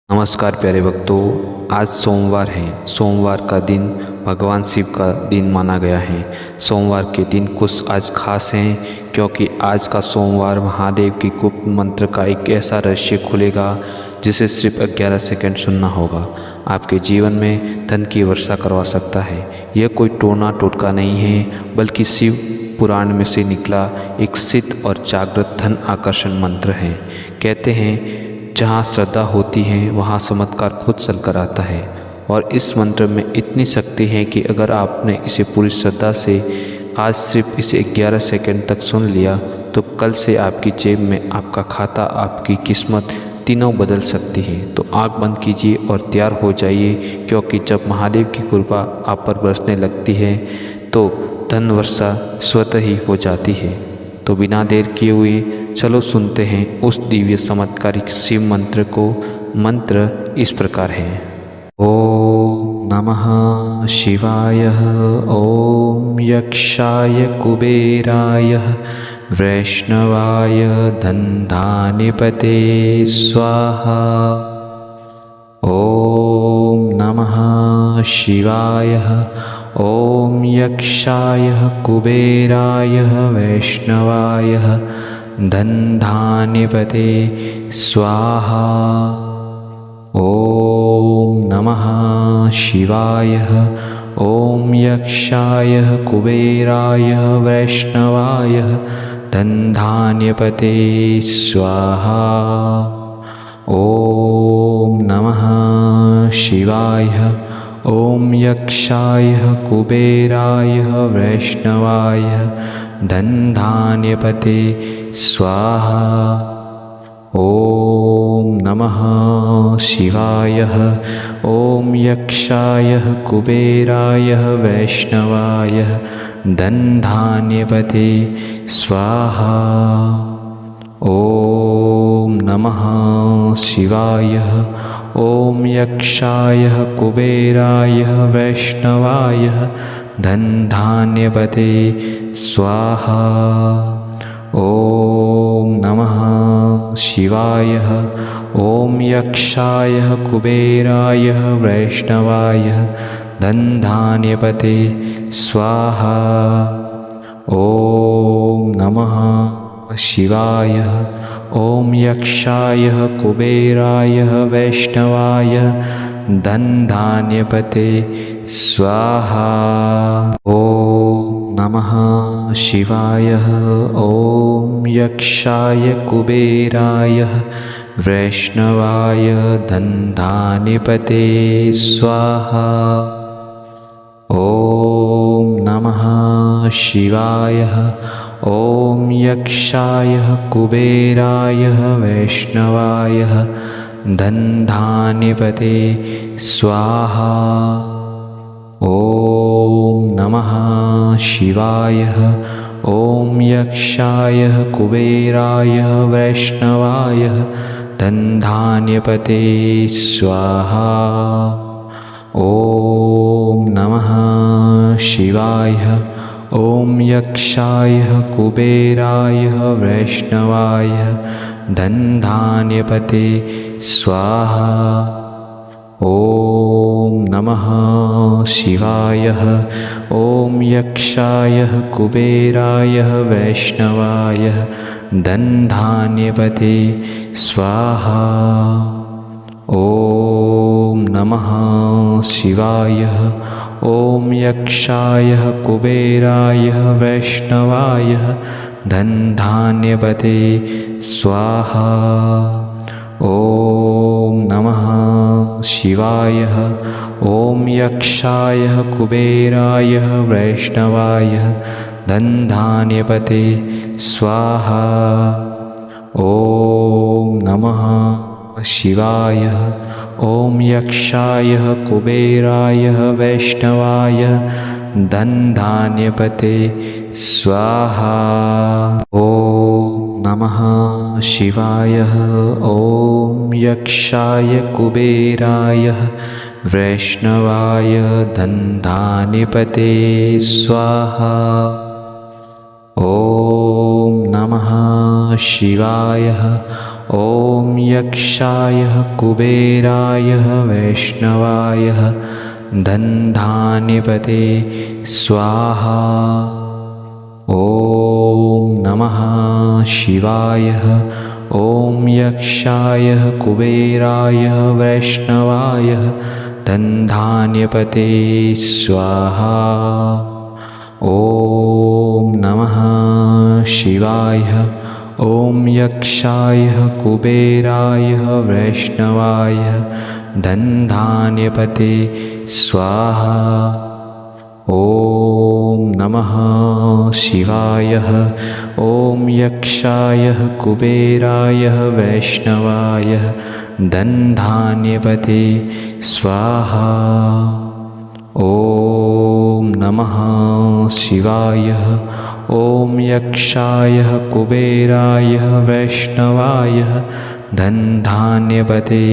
नमस्कार प्यारे भक्तों, आज सोमवार है। सोमवार का दिन भगवान शिव का दिन माना गया है। सोमवार के दिन कुछ आज खास हैं क्योंकि आज का सोमवार महादेव की गुप्त मंत्र का एक ऐसा रहस्य खुलेगा जिसे सिर्फ 11 सेकंड सुनना होगा। आपके जीवन में धन की वर्षा करवा सकता है। यह कोई टोना टोटका नहीं है बल्कि शिव पुराण में से निकला एक सिद्ध और जागृत धन आकर्षण मंत्र है। कहते हैं जहाँ श्रद्धा होती है वहाँ चमत्कार खुद चलकर आता है। और इस मंत्र में इतनी शक्ति है कि अगर आपने इसे पूरी श्रद्धा से आज सिर्फ इसे 11 सेकंड तक सुन लिया तो कल से आपकी जेब में आपका खाता, आपकी किस्मत तीनों बदल सकती है। तो आँख बंद कीजिए और तैयार हो जाइए, क्योंकि जब महादेव की कृपा आप पर बरसने लगती है तो धन वर्षा स्वतः ही हो जाती है। तो बिना देर किए हुए चलो सुनते हैं उस दिव्य चमत्कारिक शिव मंत्र को। मंत्र इस प्रकार है। ओम नमः शिवाय। ओम यक्षाय कुबेराय वैष्णवाय धनधान्यपते स्वाहा। ओम नमः शिवाय। ओम यक्षाय कुबेराय वैष्णवाय धनधान्यपते स्वाहा। ओम नमः शिवाय। ओम यक्षाय कुबेराय वैष्णवाय धनधान्यपते स्वाहा। ओम नमः शिवाय। ओम यक्षाय कुबेराय वैष्णवाय धनधान्यपते स्वाहा। ओम नमः शिवाय। ओम यक्षाय कुबेराय वैष्णवाय धनधान्यपते स्वाहा। ओम नमः शिवाय। ओम यक्षाय कुबेराय वैष्णवाय धनधान्यपते स्वाहा। ओम नमः शिवाय। ओम यक्षाय कुबेराय वैष्णवाय धनधान्यपते स्वाहा। ओम नमः शिवाय। ओम यक्षाय कुबेराय वैष्णवाय धनधान्यपते स्वाहा। ओम नमः शिवाय। ओम यक्षाय कुबेराय वैष्णवाय धनधान्यपते स्वाहा। ओम नमः शिवाय। ओम यक्षाय कुबेराय वैष्णवाय धनधान्यपते स्वाहा। ओम नमः शिवाय। ओम यक्षाय कुबेराय वैष्णवाय धनधान्यपते स्वाहा। ओम नमः शिवाय। ओम यक्षाय कुबेराय वैष्णवाय धनधान्यपते स्वाहा। ओम नमः शिवाय। ओम यक्षाय कुबेराय वैष्णवाय धनधान्यपते स्वाहा। ओम नमः शिवाय। ओम यक्षाय कुबेराय वैष्णवाय धनधान्यपते स्वाहा। ओम नमः शिवाय। ओम यक्षाय कुबेराय वैष्णवाय धनधान्यपते स्वाहा। ओम नमः शिवाय। ओम यक्षाय कुबेराय वैष्णवाय धनधान्यपते स्वाहा। ओम नमः शिवाय। ओम यक्षाय कुबेराय वैष्णवाय धनधान्यपते स्वाहा। ओम नमः शिवाय। ॐ यक्षाय कुबेराय वैष्णवाय धनधान्यपते स्वाहा। ॐ नमः शिवाय। ॐ यक्षाय कुबेराय वैष्णवाय धनधान्यपते स्वाहा। ॐ नमः शिवाय। ॐ यक्षाय कुबेराय वैष्णवाय धनधान्यपते स्वाहा। ॐ नमः शिवाय। ॐ यक्षाय कुबेराय वैष्णवाय धनधान्यपते स्वाहा। ॐ नमः शिवाय। ॐ यक्षाय कुबेराय वैष्णवाय धनधान्यपते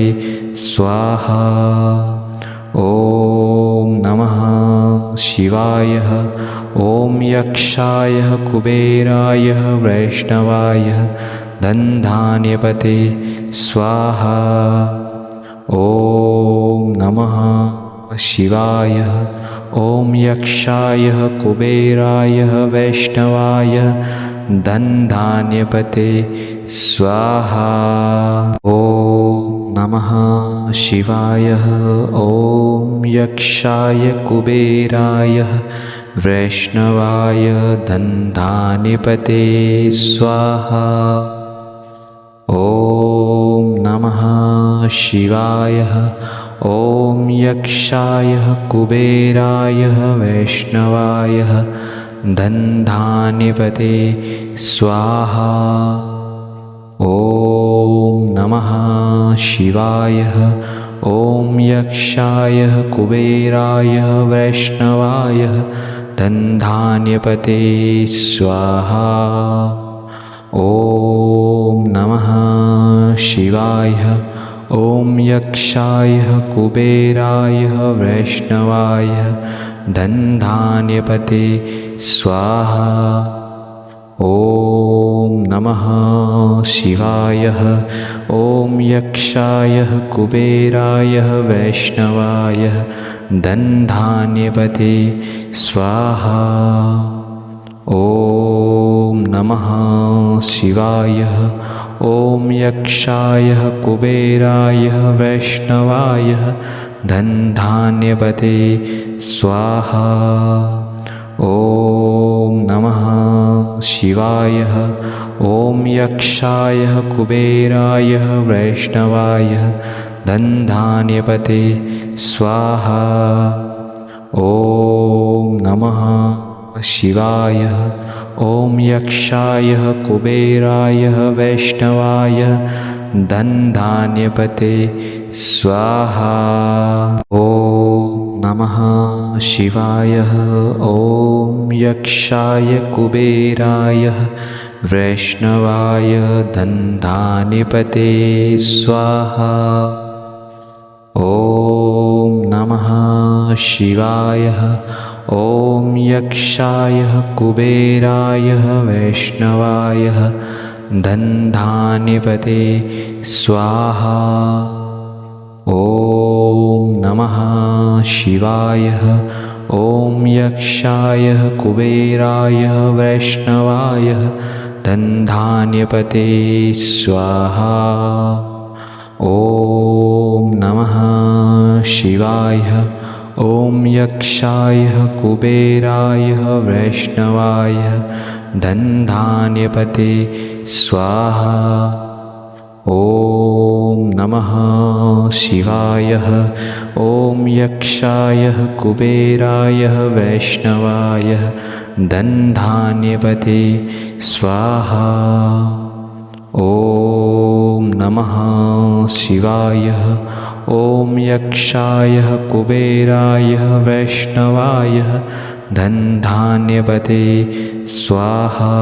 स्वाहा। ॐ नमः शिवाय। ॐ यक्षाय कुबेराय वैष्णवाय धनधान्यपते स्वाहा। ॐ नमः शिवाय। ॐ यक्षाय कुबेराय वैष्णवाय धनधान्यपते स्वाहा। ॐ नमः शिवाय। ॐ यक्षाय कुबेराय वैष्णवाय धनधान्यपते स्वाहा। ॐ नमः शिवाय। ॐ यक्षाय कुबेराय वैष्णवाय धनधान्यपते स्वाहा। ॐ नमः शिवाय। ॐ यक्षाय कुबेराय वैष्णवाय धनधान्यपते स्वाहा। ॐ नमः शिवाय। ॐ यक्षाय कुबेराय वैष्णवाय धनधान्यपते स्वाहा। ॐ नमः शिवाय। ॐ यक्षाय कुबेराय वैष्णवाय धनधान्यपते स्वाहा। ॐ नमः शिवाय। ॐ यक्षाय कुबेराय वैष्णवाय धनधान्यपते स्वाहा। ॐ नमः शिवाय। ॐ यक्षाय कुबेराय वैष्णवाय धनधान्यपते स्वाहा। ॐ नमः शिवाय। ॐ यक्षाय कुबेराय वैष्णवाय धनधान्यपते स्वाहा। ॐ नमः शिवाय। ॐ यक्षाय कुबेराय वैष्णवाय धनधान्यपते स्वाहा। ॐ नमः शिवाय। ॐ यक्षाय कुबेराय वैष्णवाय धनधान्यपते स्वाहा। ॐ नमः शिवाय। ॐ यक्षाय कुबेराय वैष्णवाय धनधान्यपते स्वाहा। ॐ नमः शिवाय। ॐ यक्षाय कुबेराय वैष्णवाय धनधान्यपते स्वाहा। ॐ नमः शिवाय। ॐ यक्षाय कुबेराय वैष्णवाय धनधान्यपते स्वाहा। ॐ नमः शिवाय। ॐ यक्षाय कुबेराय वैष्णवाय धनधान्यपते स्वाहा।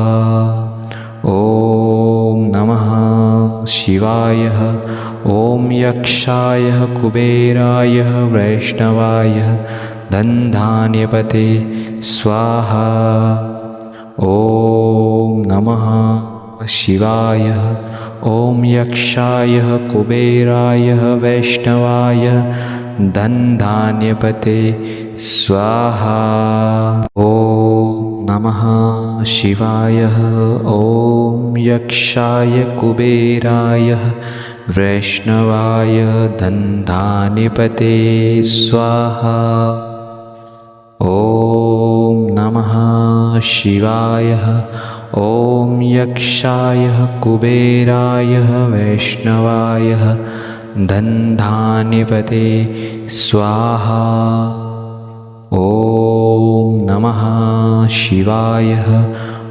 ॐ नमः शिवाय। ॐ यक्षाय कुबेराय वैष्णवाय धनधान्यपते स्वाहा। ॐ नमः शिवाय। ॐ यक्षाय कुबेराय वैष्णवाय धनधान्यपते स्वाहा। ॐ नमः शिवाय। ॐ यक्षाय कुबेराय वैष्णवाय धनधान्यपते स्वाहा। ॐ नमः शिवाय। ॐ यक्षाय कुबेराय वैष्णवाय धनधान्यपते स्वाहा। ॐ नमः शिवाय।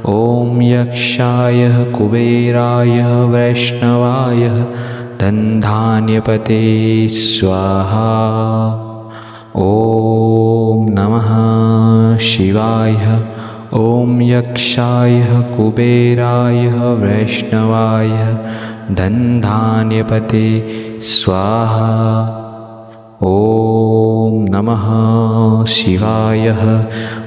ॐ यक्षाय कुबेराय वैष्णवाय धनधान्यपते स्वाहा। ॐ नमः शिवाय। ॐ यक्षाय कुबेराय वैष्णवाय धनधान्यपते स्वाहा। ॐ नमः शिवाय।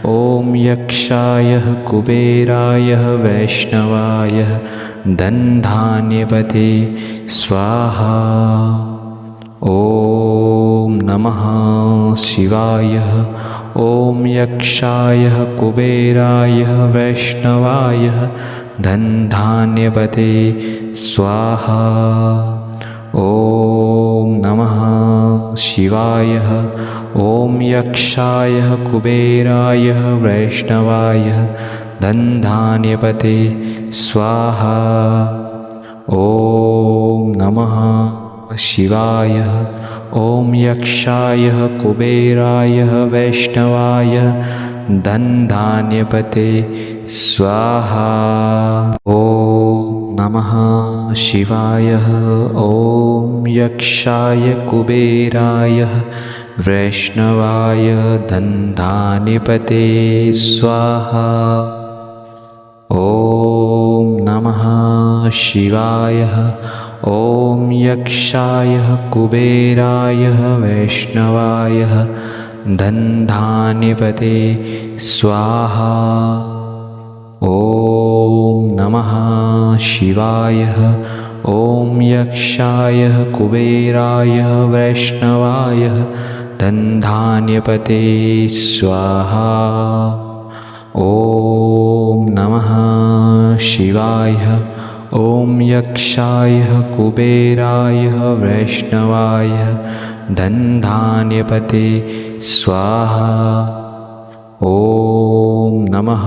ॐ यक्षाय कुबेराय वैष्णवाय धनधान्यपते स्वाहा। ॐ नमः शिवाय। ॐ यक्षाय कुबेराय वैष्णवाय धनधान्यपते स्वाहा। ॐ नमः शिवाय। ॐ यक्षाय कुबेराय वैष्णवाय धनधान्यपते स्वाहा। ॐ नमः शिवाय। ॐ यक्षाय कुबेराय वैष्णवाय धनधान्यपते स्वाहा। ॐ नमः शिवाय। ॐ यक्षाय कुबेराय वैष्णवाय धनधान्यपते स्वाहा। ॐ नमः शिवाय। ॐ यक्षाय कुबेराय वैष्णवाय धनधान्यपते स्वाहा। ॐ नमः शिवाय। ॐ यक्षाय कुबेराय वैष्णवाय धनधान्यपते स्वाहा। ॐ नमः शिवाय। ॐ यक्षाय कुबेराय वैष्णवाय धनधान्यपते स्वाहा। ॐ नमः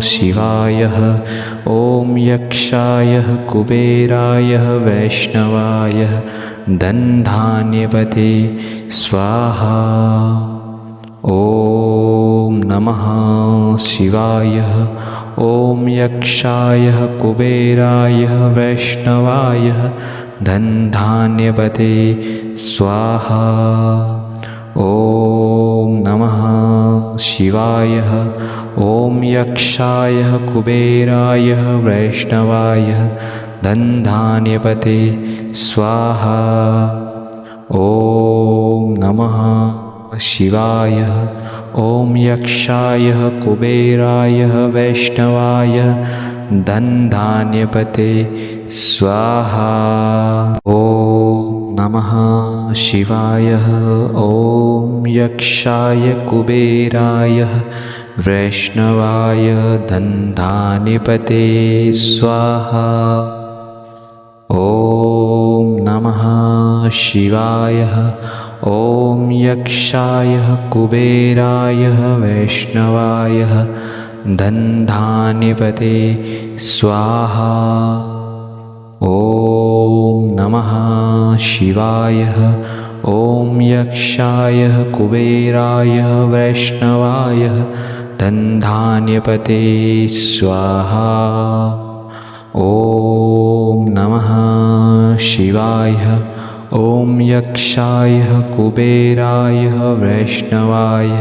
शिवाय। ॐ यक्षाय कुबेराय वैष्णवाय धनधान्यपते स्वाहा। ॐ नमः शिवाय। ॐ यक्षाय कुबेराय वैष्णवाय धनधान्यपते स्वाहा। ॐ नमः शिवाय। ॐ यक्षाय कुबेराय वैष्णवाय धनधान्यपते स्वाहा। ॐ नमः शिवाय। ॐ यक्षाय कुबेराय वैष्णवाय धनधान्यपते स्वाहा। ॐ नमः शिवाय। ॐ यक्षाय कुबेराय वैष्णवाय धनधान्यपते स्वाहा। ॐ नमः शिवाय। ॐ यक्षाय कुबेराय वैष्णवाय धनधान्यपते स्वाहा। ॐ नमः शिवाय। ॐ यक्षाय कुबेराय वैष्णवाय धनधान्यपते स्वाहा। ॐ नमः शिवाय। ॐ यक्षाय कुबेराय वैष्णवाय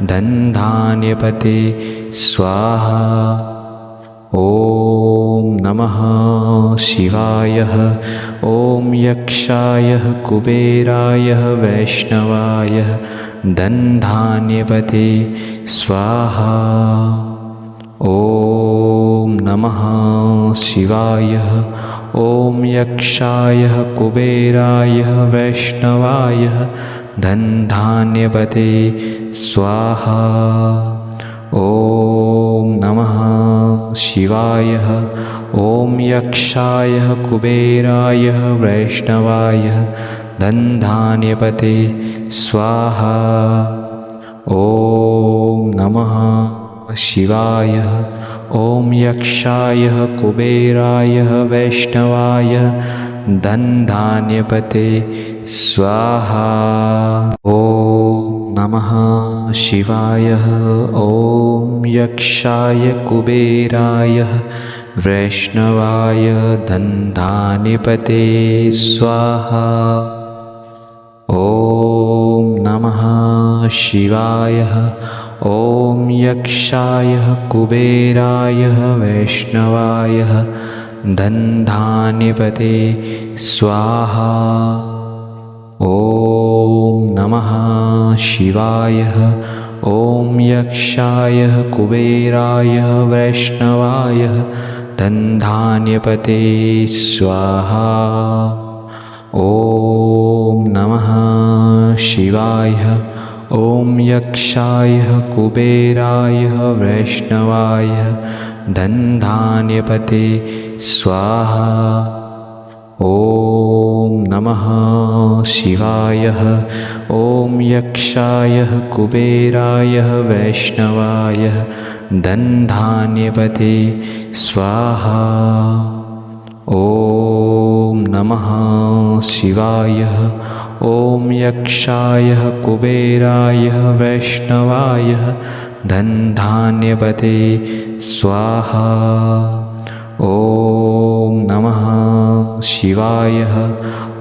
धनधान्यपते स्वाहा। ॐ नमः शिवाय। ॐ यक्षाय कुबेराय वैष्णवाय धनधान्यपते स्वाहा। ॐ नमः शिवाय। ॐ यक्षाय कुबेराय वैष्णवाय धनधान्यपते स्वाहा। ॐ नमः शिवाय। ॐ यक्षाय कुबेराय वैष्णवाय धनधान्यपते स्वाहा। ॐ नमः शिवाय। ॐ यक्षाय कुबेराय वैष्णवाय धनधान्यपते स्वाहा। ॐ नमः शिवाय। ॐ यक्षाय कुबेराय वैष्णवाय धनधान्यपते स्वाहा। ॐ नमः शिवाय। ॐ यक्षाय कुबेराय वैष्णवाय धनधान्यपते स्वाहा। ॐ नमः शिवाय। ॐ यक्षाय कुबेराय वैष्णवाय धनधान्यपते स्वाहा। ॐ नमः शिवाय। ॐ यक्षाय कुबेराय वैष्णवाय धनधान्यपते स्वाहा। ॐ नमः शिवाय। ॐ यक्षाय कुबेराय वैष्णवाय धनधान्यपते स्वाहा। ॐ नमः शिवाय। ॐ यक्षाय कुबेराय वैष्णवाय धनधान्यपते स्वाहा। ॐ नमः शिवाय।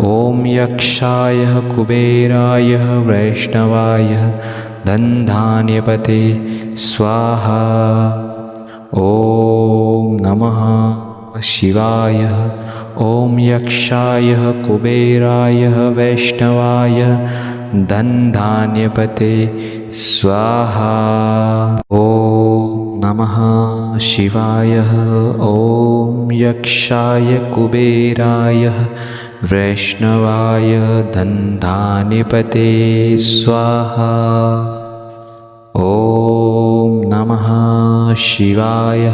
ॐ यक्षाय कुबेराय वैष्णवाय धनधान्यपते स्वाहा। ॐ नमः शिवाय। ॐ यक्षाय कुबेराय वैष्णवाय धनधान्यपते स्वाहा। ॐ नमः शिवाय। ॐ यक्षाय कुबेराय वैष्णवाय धनधान्यपते स्वाहा। ॐ नमः शिवाय।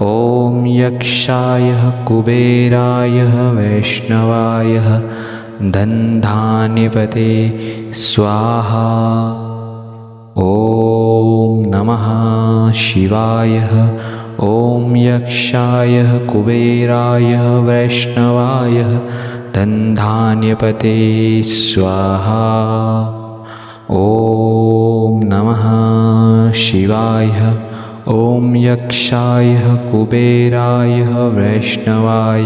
ॐ यक्षाय कुबेराय वैष्णवाय धनधान्यपते स्वाहा। ॐ नमः शिवाय। ॐ यक्षाय कुबेराय वैष्णवाय धनधान्यपते स्वाहा। ॐ नमः शिवाय। ॐ यक्षाय कुबेराय वैष्णवाय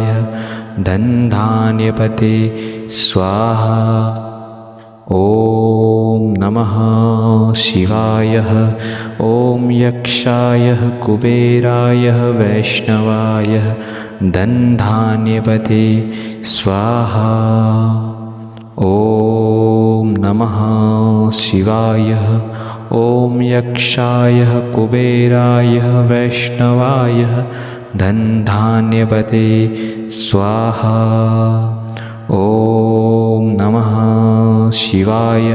धनधान्यपते स्वाहा। ॐ नमः शिवाय। ॐ यक्षाय कुबेराय वैष्णवाय धनधान्यपते स्वाहा। ॐ नमः शिवाय। ॐ यक्षाय कुबेराय वैष्णवाय धनधान्यपते स्वाहा। ॐ नमः शिवाय।